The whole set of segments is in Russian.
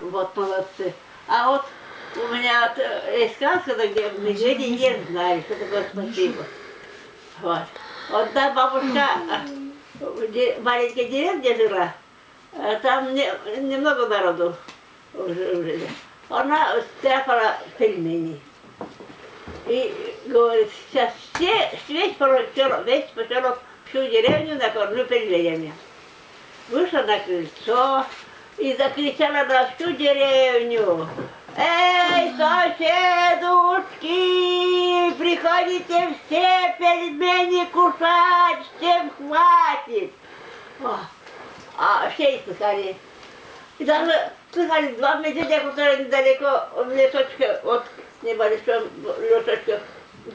Вот молодцы. А вот у меня вот есть сказка, где медведи не знали, что такое спасибо. Вот. Одна бабушка в маленькой деревне жила, там немного народу жили. Она стряпала пельмени. И говорит, сейчас весь поселок, всю деревню накормлю пельменями. Вышла на крыльцо и закричала на всю деревню: «Эй, соседушки, приходите все пельмени кушать, всем хватит!» А все и слыхали. И даже слыхали два медведя, которые недалеко в лесочке, от небольшого лесочка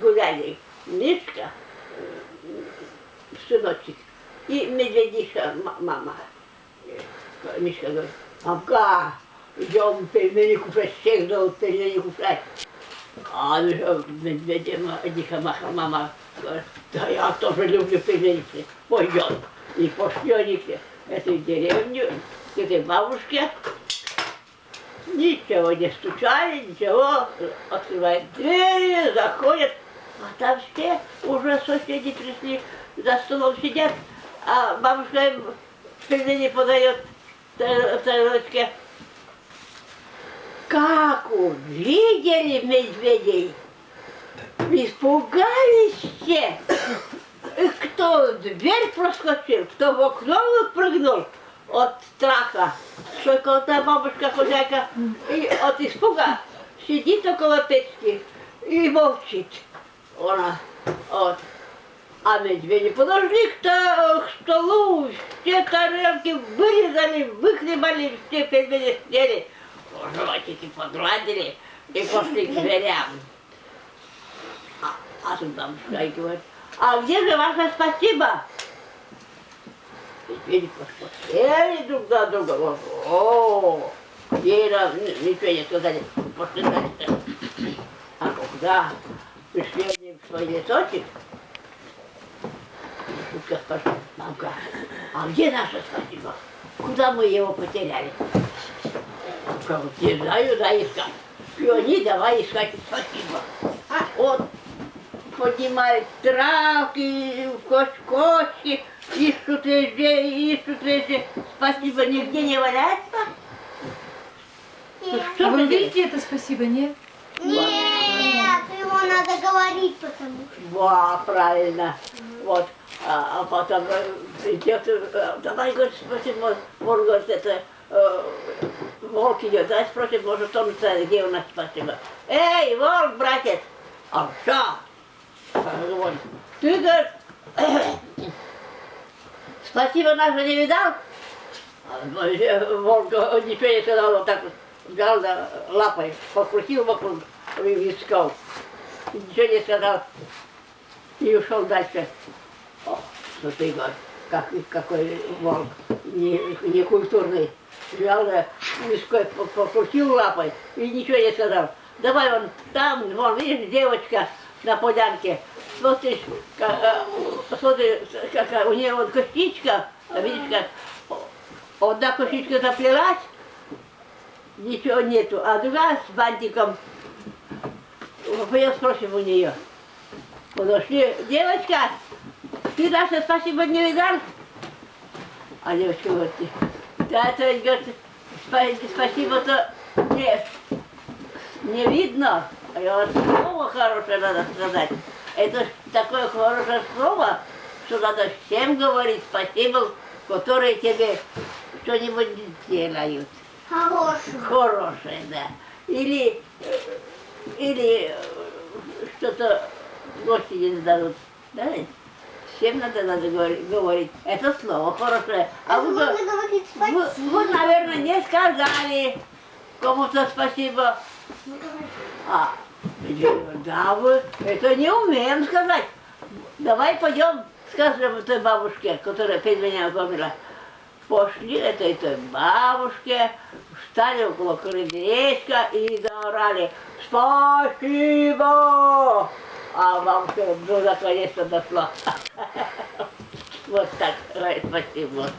гуляли. Мишка, сыночек, и медведиша мама. Мишка говорит: «Мамка, идем пельмени кушать, всех зовут пельмени кушать». А медведиша мама говорит: «Да я тоже люблю пельмени, пойдем». И пошли они к этой деревне, к этой бабушке. Ничего не стучали, ничего, открывают двери, заходят, а там все уже соседи пришли, за столом сидят, а бабушка им пельмени подает в тарелочке. Как увидели медведей, испугались все. И кто в дверь проскочил, кто в окно прыгнул от страха. Только одна бабушка, хозяйка, и от испуга сидит около печки и молчит. Она, вот. А медведи подошли к столу, все тарелки вырезали, выхлебали, все пельмени съели, животики погладили и пошли к дверям. А тут бабушка и говорит: «А где же ваше спасибо?» Медведи посмотрели друг на друга. О, ей ничего не сказали, пошли дальше. А когда пришли они в свой лесочек, шутка спрашивает: «Мамка, а где наше спасибо? Куда мы его потеряли?» Мамка говорит: «Не знаю, дай искать». И они давай искать спасибо. Вот поднимают травки, кочки, ищут везде, спасибо нигде не валяется. Нет. Что А вы же видите это спасибо, нет? Нет, его надо говорить, потому что... Во, правильно. Вот. А потом идет, давай, говорит, спросим, он говорит, это волк идет, давай спросим, может, он знает, где у нас спасибо. Эй, волк, братец! А что? Говорит: «Ты, говорит, спасибо наше не видал?» Волк ничего не сказал, вот так взял лапой, покрутил вокруг висков, ничего не сказал и ушел дальше. О, что ты, говорит, какой волк некультурный. Взял виской, покрутил лапой и ничего не сказал. Давай он там, вон, видишь, девочка на полянке, смотришь, какая у нее вот костичка, видишь, как одна костичка заплелась, ничего нету, а другая с бантиком. Пойдем спросим у нее. Подошли: «Девочка, ты наше спасибо не видал?» А девочка говорит: «Да, это, говорит, спасибо-то не видно». А я говорю: «Слово хорошее надо сказать. Это такое хорошее слово, что надо всем говорить спасибо, которые тебе что-нибудь делают». Хороший. Хорошее, да. Или что-то гости не дадут. Да? Всем надо говорить. Это слово хорошее. А вы, Можно говорить спасибо. вы, наверное, не сказали кому-то спасибо. Да, вы это не умеем сказать. Давай пойдем, скажем той бабушке, которая перед меня кормила. Пошли этой бабушке, встали около крылечка и заорали: «Спасибо!» А бабушка наконец-то дошла. Вот так, спасибо.